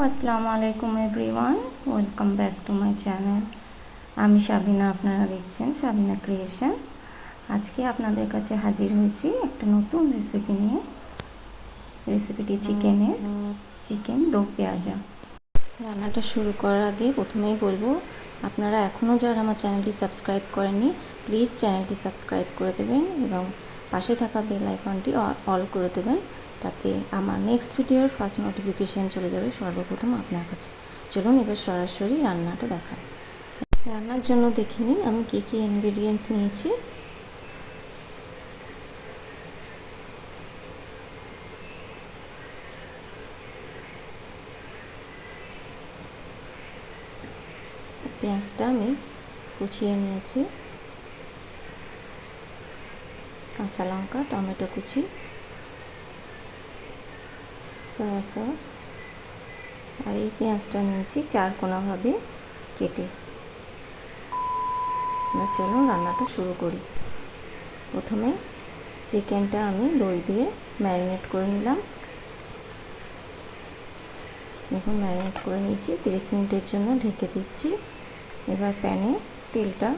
আসসালামু আলাইকুম everyone, welcome back to my channel. আমি সাবিনা, আপনারা দেখছেন সাবিনা ক্রিয়েশন। আজকে আপনাদের কাছে হাজির হয়েছি একটা নতুন রেসিপি নিয়ে। রেসিপিটি চিকেন দো পেঁয়াজা। রান্নাটা শুরু করার আগে প্রথমেই বলবো, আপনারা এখনও যারা আমার চ্যানেলটি সাবস্ক্রাইব করেননি, প্লিজ চ্যানেলটি সাবস্ক্রাইব করে দেবেন এবং পাশে থাকা বেল আইকনটি অল করে দেবেন, তাতে আমার নেক্সট ভিডিওর ফার্স্ট নোটিফিকেশান চলে যাবে সর্বপ্রথম আপনার কাছে। চলুন এবার সরাসরি রান্নাটা দেখাই। রান্নার জন্য দেখে নিন আমি কী কী ইনগ্রেডিয়েন্টস নিয়েছি। পেঁয়াজটা আমি কুচিয়ে নিয়েছি, কাঁচা লঙ্কা, টমেটো কুচি, সয়া সস, আর এই পেঁয়াজটা নিয়েছি চারকোনাভাবে কেটে। এবার চলুন রান্নাটা শুরু করি। প্রথমে চিকেনটা আমি দই দিয়ে ম্যারিনেট করে নিলাম। দেখুন ম্যারিনেট করে নিয়েছি, 30 মিনিটের জন্য ঢেকে দিচ্ছি। এবার প্যানে তেলটা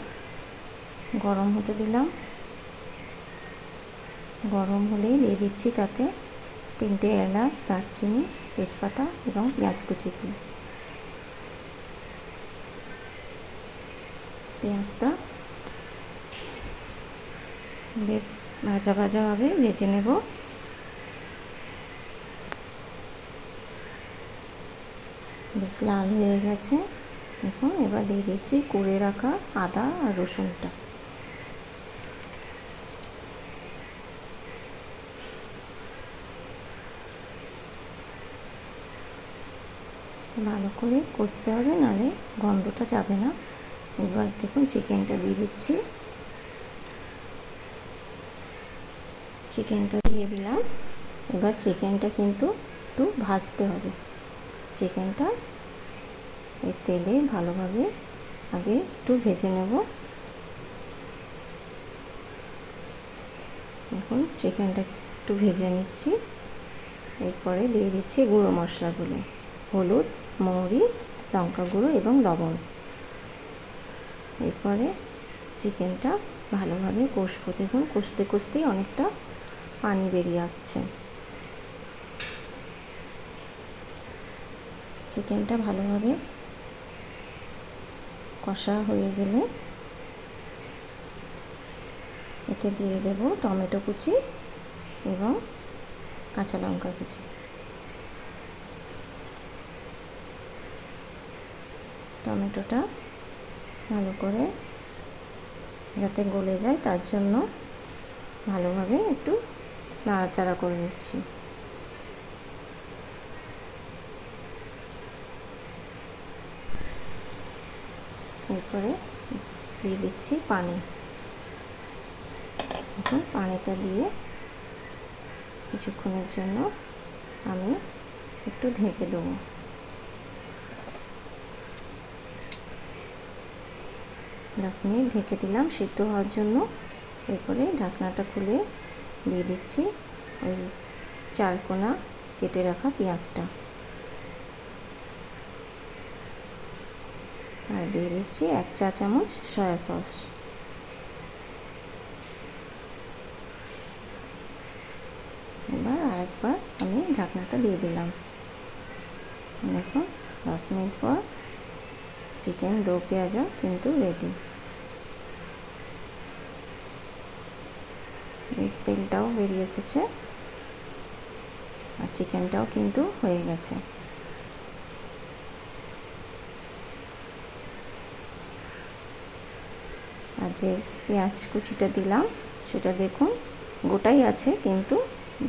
গরম হতে দিলাম। গরম হলেই দিয়ে দিচ্ছি তাতে 3টে এলাচ, দারচিনি, তেজপাতা এবং পেঁয়াজ কুচিগুলো। পেঁয়াজটা বেশ ভাজা ভাজাভাবে ভেজে নেব। বেশ লাল হয়ে গেছে। দেখুন এবার দিয়ে দিচ্ছি কুড়ে রাখা আদা আর রসুনটা। ভালো করে কষতে হবে, নাহলে গন্ধটা যাবে না। এবার দেখুন চিকেনটা দিয়ে দিচ্ছি। চিকেনটা দিয়ে দিলাম। এবার চিকেনটা কিন্তু একটু ভাজতে হবে। চিকেনটা এই তেলে ভালোভাবে আগে একটু ভেজে নেব। এখন চিকেনটা একটু ভেজে নিচ্ছি। এরপরে দিয়ে দিচ্ছি গুঁড়ো মশলাগুলো, হলুদ, মৌরি, লঙ্কা গুঁড়ো এবং লবণ। এরপরে চিকেনটা ভালোভাবে কষবো। দেখুন কষতে কষতেই অনেকটা পানি বেরিয়ে আসছে। চিকেনটা ভালোভাবে কষা হয়ে গেলে এতে দিয়ে দেব টমেটো কুচি এবং কাঁচা লঙ্কা কুচি। টমেটোটা ভালো করে যাতে গলে যায় তার জন্য ভালোভাবে একটু নাড়াচাড়া করে নিচ্ছি। এরপরে দিয়ে দিচ্ছি পানি। এখন পানিটা দিয়ে কিছুক্ষণের জন্য আমি একটু ঢেকে দেবো। 10 মিনিট ঢেকে দিলাম সিদ্ধ হওয়ার জন্য। এরপরে ঢাকনাটা খুলে দিয়ে দিচ্ছি ওই চারকোনা কেটে রাখা পেঁয়াজটা, আর দিয়ে দিচ্ছি 1 চা চামচ সয়া সস। এবার আরেকবার আমি ঢাকনাটা দিয়ে দিলাম। দেখুন 10 মিনিট পর চিকেন দো পেঁয়াজা কিন্তু রেডি। বেশ তেলটাও বেরিয়ে এসেছে আর চিকেনটাও কিন্তু হয়ে গেছে। আর যে পেঁয়াজ কুচিটা দিলাম সেটা দেখুন গোটাই আছে, কিন্তু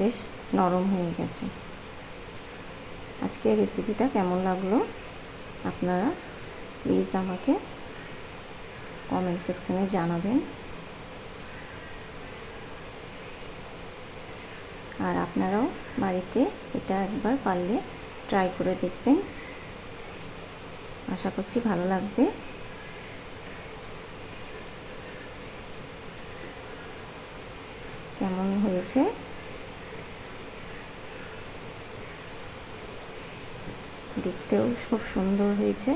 বেশ নরম হয়ে গেছে। আজকের রেসিপিটা কেমন লাগলো আপনারা প্লিজ আমাকে কমেন্ট সেকশনে জানাবেন। আর আপনারাও বাড়িতে এটা একবার পারলে ট্রাই করে দেখবেন। আশা করছি ভালো লাগবে। কেমন হয়েছে দেখতেও খুব সুন্দর হয়েছে।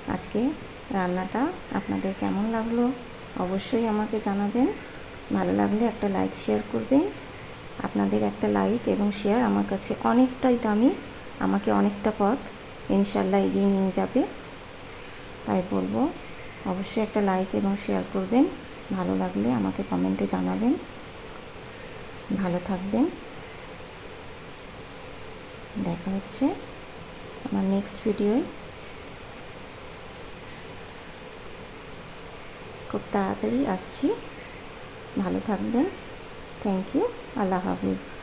আজকে রান্নাটা আপনাদের কেমন লাগলো অবশ্যই আমাকে জানাবেন। ভালো লাগলে একটা লাইক শেয়ার করবেন। আপনাদের একটা লাইক এবং শেয়ার আমার কাছে অনেকটাই দামি, আমাকে অনেকটা পথ ইনশাল্লাহ এগিয়ে নিয়ে যাবে। তাই বলবো অবশ্যই একটা লাইক এবং শেয়ার করবেন। ভালো লাগলে আমাকে কমেন্টে জানাবেন। ভালো থাকবেন। দেখা হচ্ছে আমার নেক্সট ভিডিওয়। খুব তাড়াতাড়ি আসছি। ভালো থাকবেন। Thank you. আল্লাহ হাফিজ।